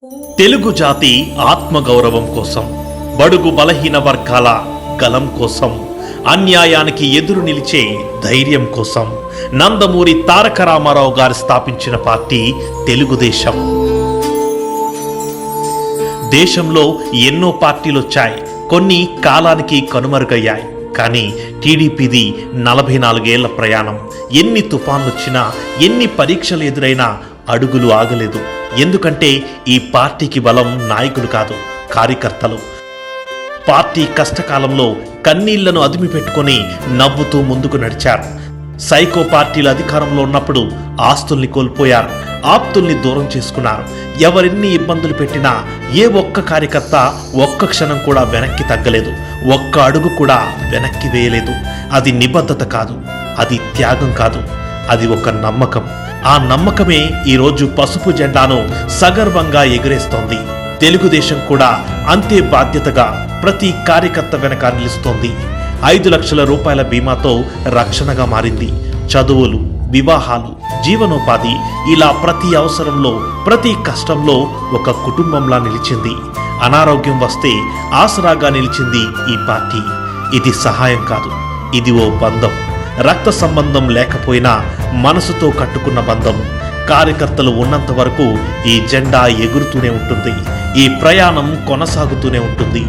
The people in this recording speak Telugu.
తెలుగు జాతి ఆత్మగౌరవం కోసం, బడుగు బలహీన వర్గాల గలం కోసం, అన్యాయానికి ఎదురు నిలిచే ధైర్యం కోసం నందమూరి తారక రామారావు గారు స్థాపించిన పార్టీ తెలుగుదేశం. దేశంలో ఎన్నో పార్టీలు వచ్చాయి, కొన్ని కాలానికి కనుమరుగయ్యాయి. కానీ టీడీపీది 44 ఏళ్ల ప్రయాణం. ఎన్ని తుఫాన్లొచ్చినా, ఎన్ని పరీక్షలు ఎదురైనా అడుగులు ఆగలేదు. ఎందుకంటే ఈ పార్టీకి బలం నాయకులు కాదు, కార్యకర్తలు. పార్టీ కష్టకాలంలో కన్నీళ్లను అదిమి పెట్టుకొని నవ్వుతూ ముందుకు నడిచారు. సైకో పార్టీలు అధికారంలో ఉన్నప్పుడు ఆస్తుల్ని కోల్పోయారు, ఆప్తుల్ని దూరం చేసుకున్నారు. ఎవరెన్ని ఇబ్బందులు పెట్టినా ఏ ఒక్క కార్యకర్త ఒక్క క్షణం కూడా వెనక్కి తగ్గలేదు, ఒక్క అడుగు కూడా వెనక్కి వేయలేదు. అది నిబద్ధత కాదు, అది త్యాగం కాదు, అది ఒక నమ్మకం. ఆ నమ్మకమే ఈరోజు పసుపు జెండాను సగర్వంగా ఎగురేస్తోంది. తెలుగుదేశం కూడా అంతే బాధ్యతగా ప్రతి కార్యకర్త వెనక నిలుస్తోంది. 5 లక్షల రూపాయల బీమాతో రక్షణగా మారింది. చదువులు, వివాహాలు, జీవనోపాధి, ఇలా ప్రతి అవసరంలో, ప్రతి కష్టంలో ఒక కుటుంబంలా నిలిచింది. అనారోగ్యం వస్తే ఆసరాగా నిలిచింది ఈ పార్టీ. ఇది సహాయం కాదు, ఇది ఓ బంధం. రక్త సంబంధం లేకపోయినా మనసుతో కట్టుకున్న బంధం. కార్యకర్తలు ఉన్నంత వరకు ఈ జెండా ఎగురుతూనే ఉంటుంది, ఈ ప్రయాణం కొనసాగుతూనే ఉంటుంది.